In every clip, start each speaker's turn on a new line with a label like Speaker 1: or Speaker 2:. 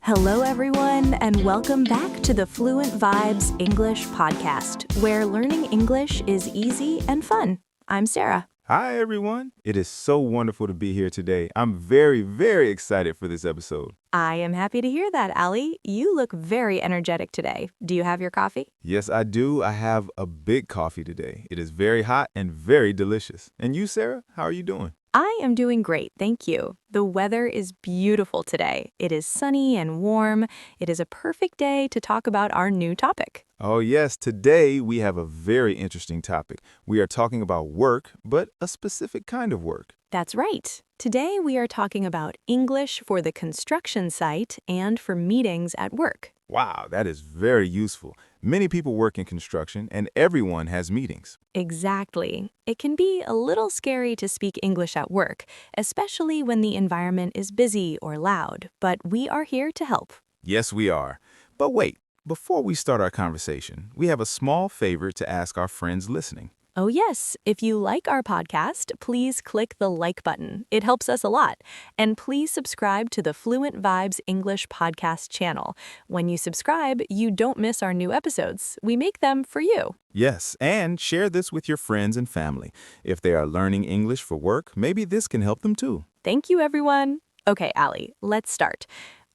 Speaker 1: Hello, everyone, and welcome back to the Fluent Vibes English podcast, where learning English is easy and fun. I'm Sarah.
Speaker 2: Hi, everyone. It is so wonderful to be here today. I'm very, very excited for this episode.
Speaker 1: I am happy to hear that, Ali. You look very energetic today. Do you have your coffee?
Speaker 2: Yes, I do. I have a big coffee today. It is very hot and very delicious. And you, Sarah, how are you doing?
Speaker 1: I am doing great, thank you. The weather is beautiful today. It is sunny and warm. It is a perfect day to talk about our new topic.
Speaker 2: Oh, yes. Today we have a very interesting topic. We are talking about work, but a specific kind of work.
Speaker 1: That's right. Today we are talking about English for the construction site and for meetings at work.
Speaker 2: Wow, that is very useful. Many people work in construction and everyone has meetings.
Speaker 1: Exactly. It can be a little scary to speak English at work, especially when the environment is busy or loud, but we are here to help.
Speaker 2: Yes, we are. But wait, before we start our conversation, we have a small favor to ask our friends listening.
Speaker 1: Oh yes, if you like our podcast, please click the like button. It helps us a lot. And please subscribe to the Fluent Vibes English podcast channel. When you subscribe, you don't miss our new episodes. We make them for you.
Speaker 2: Yes, and share this with your friends and family. If they are learning English for work, maybe this can help them too.
Speaker 1: Thank you, everyone. Okay, Ali, let's start.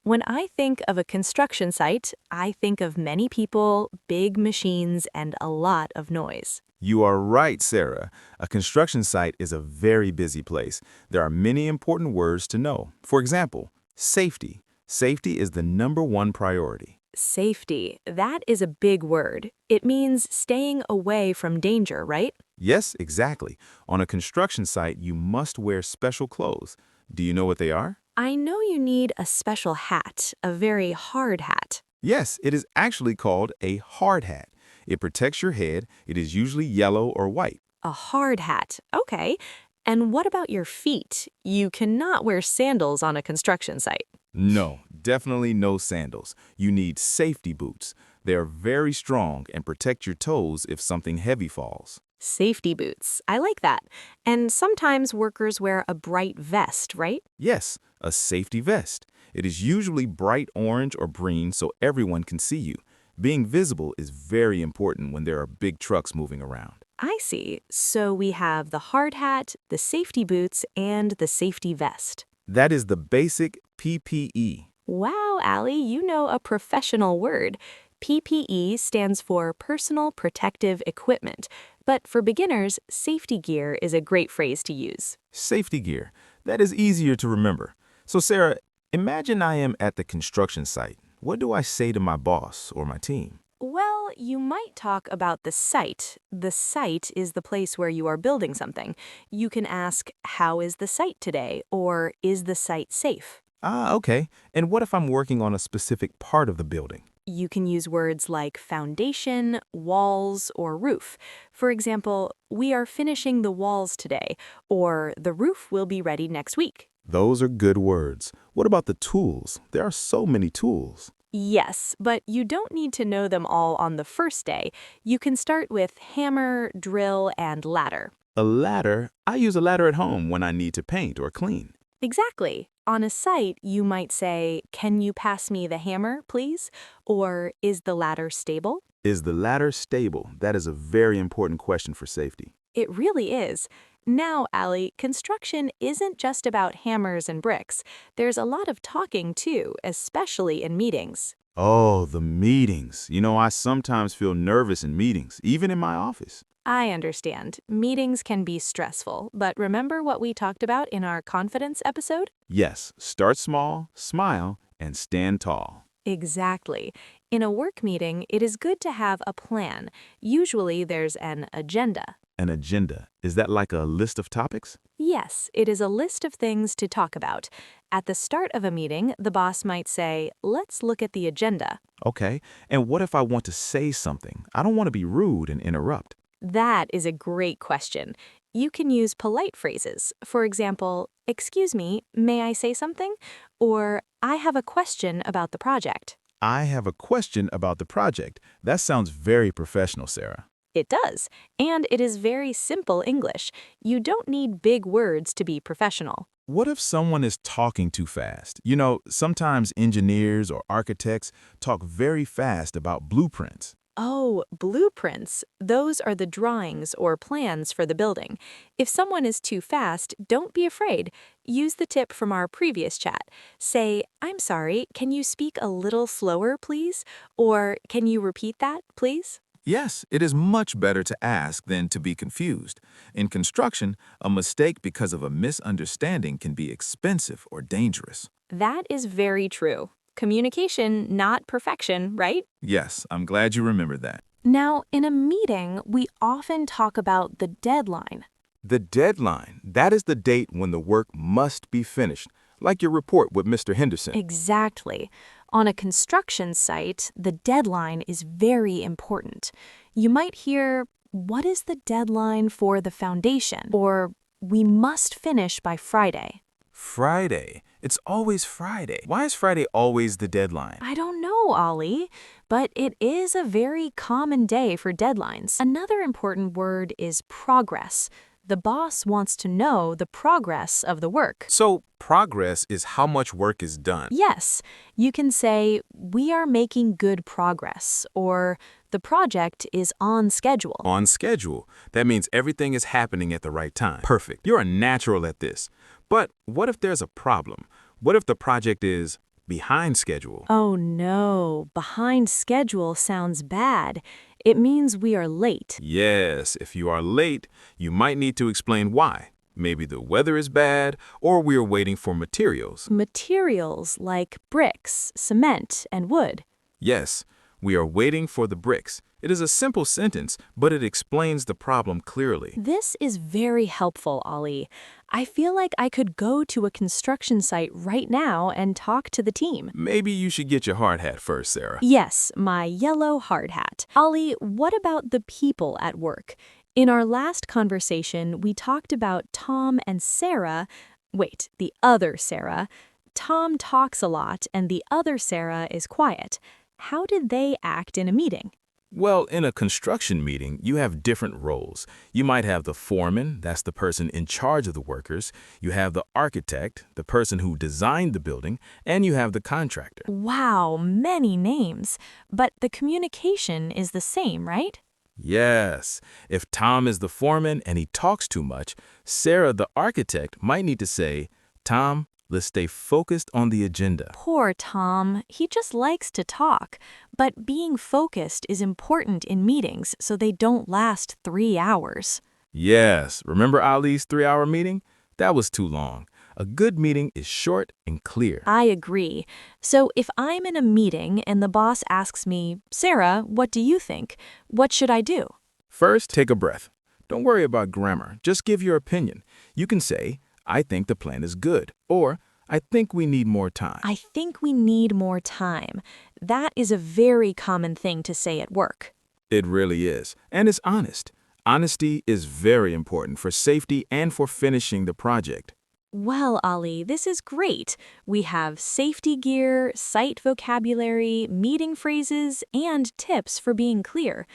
Speaker 1: When I think of a construction site, I think of many people, big machines, and a lot of noise.
Speaker 2: You are right, Sarah. A construction site is a very busy place. There are many important words to know. For example, safety. Safety is the #1 priority.
Speaker 1: Safety, that is a big word. It means staying away from danger, right?
Speaker 2: Yes, exactly. On a construction site, you must wear special clothes. Do you know what they are?
Speaker 1: I know you need a special hat, a very hard hat.
Speaker 2: Yes, it is actually called a hard hat. It protects your head. It is usually yellow or white.
Speaker 1: A hard hat, okay. And what about your feet? You cannot wear sandals on a construction site.
Speaker 2: No, definitely no sandals. You need safety boots. They are very strong and protect your toes if something heavy falls.
Speaker 1: Safety boots, I like that. And sometimes workers wear a bright vest, right?
Speaker 2: Yes, a safety vest. It is usually bright orange or green so everyone can see you. Being visible is very important when there are big trucks moving around.
Speaker 1: I see. So we have the hard hat, the safety boots, and the safety vest.
Speaker 2: That is the basic PPE.
Speaker 1: Wow, Ali, you know a professional word. PPE stands for Personal Protective Equipment, but for beginners, safety gear is a great phrase to use.
Speaker 2: Safety gear. That is easier to remember. So, Sarah, imagine I am at the construction site. What do I say to my boss or my team?
Speaker 1: Well, you might talk about the site. The site is the place where you are building something. You can ask, how is the site today? Or is the site safe?
Speaker 2: Ah, okay. And what if I'm working on a specific part of the building?
Speaker 1: You can use words like foundation, walls, or roof. For example, we are finishing the walls today, or the roof will be ready next week.
Speaker 2: Those are good words. What about the tools? There are so many tools.
Speaker 1: Yes, but you don't need to know them all on the first day. You can start with hammer, drill, and ladder.
Speaker 2: A ladder? I use a ladder at home when I need to paint or clean.
Speaker 1: Exactly. On a site, you might say, can you pass me the hammer, please? Or, is the ladder stable?
Speaker 2: Is the ladder stable? That is a very important question for safety.
Speaker 1: It really is. Now, Ali, construction isn't just about hammers and bricks. There's a lot of talking, too, especially in meetings.
Speaker 2: Oh, the meetings. I sometimes feel nervous in meetings, even in my office.
Speaker 1: I understand. Meetings can be stressful, but remember what we talked about in our confidence episode?
Speaker 2: Yes, start small, smile, and stand tall.
Speaker 1: Exactly. In a work meeting, it is good to have a plan. Usually there's an agenda.
Speaker 2: An agenda. Is that like a list of topics?
Speaker 1: Yes, it is a list of things to talk about. At the start of a meeting, the boss might say, let's look at the agenda.
Speaker 2: Okay, and what if I want to say something? I don't want to be rude and interrupt.
Speaker 1: That is a great question. You can use polite phrases. For example, excuse me, may I say something? Or, I have a question about the project.
Speaker 2: I have a question about the project. That sounds very professional, Sarah.
Speaker 1: It does, and it is very simple English. You don't need big words to be professional.
Speaker 2: What if someone is talking too fast? Sometimes engineers or architects talk very fast about blueprints.
Speaker 1: Oh, blueprints. Those are the drawings or plans for the building. If someone is too fast, don't be afraid. Use the tip from our previous chat. Say, I'm sorry, can you speak a little slower, please? Or can you repeat that, please?
Speaker 2: Yes, it is much better to ask than to be confused. In construction, a mistake because of a misunderstanding can be expensive or dangerous.
Speaker 1: That is very true. Communication, not perfection, right?
Speaker 2: Yes, I'm glad you remembered that.
Speaker 1: Now, in a meeting, we often talk about the deadline.
Speaker 2: The deadline, that is the date when the work must be finished, like your report with Mr. Henderson.
Speaker 1: Exactly. On a construction site, the deadline is very important. You might hear, what is the deadline for the foundation? Or, we must finish by Friday.
Speaker 2: Friday. It's always Friday. Why is Friday always the deadline?
Speaker 1: I don't know, Ollie, but it is a very common day for deadlines. Another important word is progress. The boss wants to know the progress of the work.
Speaker 2: So, progress is how much work is done.
Speaker 1: Yes, you can say, we are making good progress, or the project is on schedule.
Speaker 2: On schedule. That means everything is happening at the right time. Perfect. You're a natural at this. But what if there's a problem? What if the project is behind schedule?
Speaker 1: Oh no, behind schedule sounds bad. It means we are late.
Speaker 2: Yes, if you are late, you might need to explain why. Maybe the weather is bad, or we are waiting for materials.
Speaker 1: Materials like bricks, cement, and wood.
Speaker 2: Yes, we are waiting for the bricks. It is a simple sentence, but it explains the problem clearly.
Speaker 1: This is very helpful, Ollie. I feel like I could go to a construction site right now and talk to the team.
Speaker 2: Maybe you should get your hard hat first, Sarah.
Speaker 1: Yes, my yellow hard hat. Ollie, what about the people at work? In our last conversation, we talked about Tom and Sarah. Wait, the other Sarah. Tom talks a lot and the other Sarah is quiet. How did they act in a meeting?
Speaker 2: Well, in a construction meeting, you have different roles. You might have the foreman, that's the person in charge of the workers. You have the architect, the person who designed the building, and you have the contractor.
Speaker 1: Wow, many names. But the communication is the same, right?
Speaker 2: Yes, if Tom is the foreman and he talks too much, Sarah, the architect, might need to say, Tom, let's stay focused on the agenda.
Speaker 1: Poor Tom. He just likes to talk. But being focused is important in meetings so they don't last 3 hours.
Speaker 2: Yes, remember Ali's 3-hour meeting? That was too long. A good meeting is short and clear.
Speaker 1: I agree. So if I'm in a meeting and the boss asks me, Sarah, what do you think? What should I do?
Speaker 2: First, take a breath. Don't worry about grammar. Just give your opinion. You can say, I think the plan is good, or I think we need more time.
Speaker 1: I think we need more time. That is a very common thing to say at work.
Speaker 2: It really is, and it's honest. Honesty is very important for safety and for finishing the project.
Speaker 1: Well, Ollie, this is great. We have safety gear, site vocabulary, meeting phrases, and tips for being clear.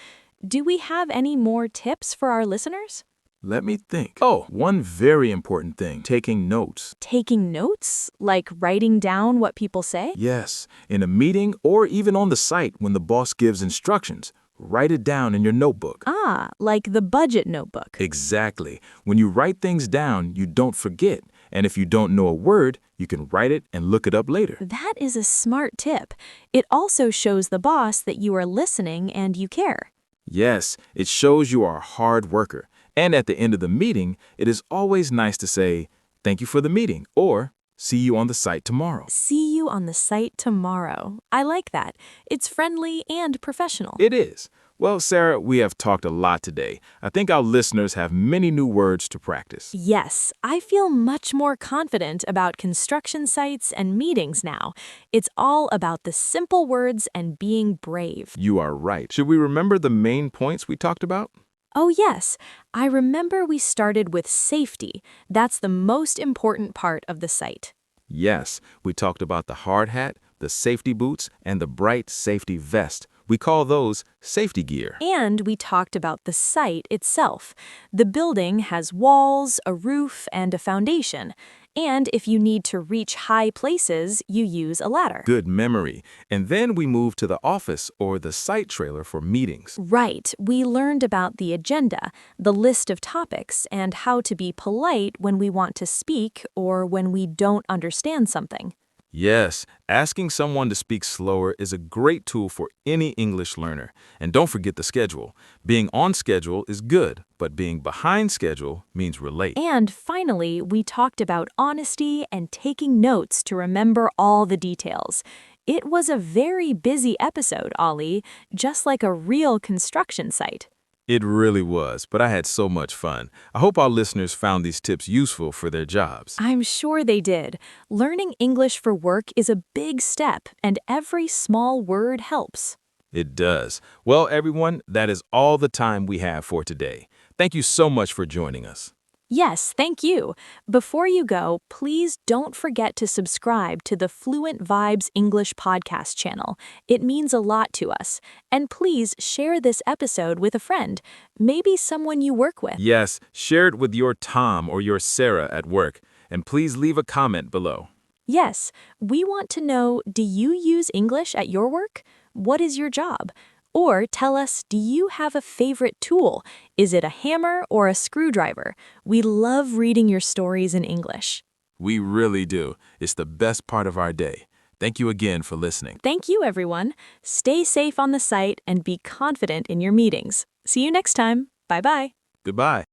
Speaker 1: Do we have any more tips for our listeners?
Speaker 2: Let me think. Oh, one very important thing, taking notes.
Speaker 1: Taking notes? Like writing down what people say?
Speaker 2: Yes, in a meeting or even on the site when the boss gives instructions, write it down in your notebook.
Speaker 1: Ah, like the budget notebook.
Speaker 2: Exactly. When you write things down, you don't forget. And if you don't know a word, you can write it and look it up later.
Speaker 1: That is a smart tip. It also shows the boss that you are listening and you care.
Speaker 2: Yes, it shows you are a hard worker. And at the end of the meeting, it is always nice to say, thank you for the meeting, or see you on the site tomorrow.
Speaker 1: See you on the site tomorrow. I like that. It's friendly and professional.
Speaker 2: It is. Well, Sarah, we have talked a lot today. I think our listeners have many new words to practice.
Speaker 1: Yes, I feel much more confident about construction sites and meetings now. It's all about the simple words and being brave.
Speaker 2: You are right. Should we remember the main points we talked about?
Speaker 1: Oh yes, I remember we started with safety. That's the most important part of the site.
Speaker 2: Yes, we talked about the hard hat, the safety boots, and the bright safety vest. We call those safety gear.
Speaker 1: And we talked about the site itself. The building has walls, a roof, and a foundation. And if you need to reach high places, you use a ladder.
Speaker 2: Good memory. And then we move to the office or the site trailer for meetings.
Speaker 1: Right. We learned about the agenda, the list of topics, and how to be polite when we want to speak or when we don't understand something.
Speaker 2: Yes, asking someone to speak slower is a great tool for any English learner. And don't forget the schedule. Being on schedule is good, but being behind schedule means we're late.
Speaker 1: And finally, we talked about honesty and taking notes to remember all the details. It was a very busy episode, Ollie, just like a real construction site.
Speaker 2: It really was, but I had so much fun. I hope our listeners found these tips useful for their jobs.
Speaker 1: I'm sure they did. Learning English for work is a big step, and every small word helps.
Speaker 2: It does. Well, everyone, that is all the time we have for today. Thank you so much for joining us.
Speaker 1: Yes, thank you. Before you go, please don't forget to subscribe to the Fluent Vibes English podcast channel. It means a lot to us. And please share this episode with a friend, maybe someone you work with.
Speaker 2: Yes, share it with your Tom or your Sarah at work. And please leave a comment below.
Speaker 1: Yes, we want to know, do you use English at your work? What is your job? Or tell us, do you have a favorite tool? Is it a hammer or a screwdriver? We love reading your stories in English.
Speaker 2: We really do. It's the best part of our day. Thank you again for listening.
Speaker 1: Thank you, everyone. Stay safe on the site and be confident in your meetings. See you next time. Bye-bye.
Speaker 2: Goodbye.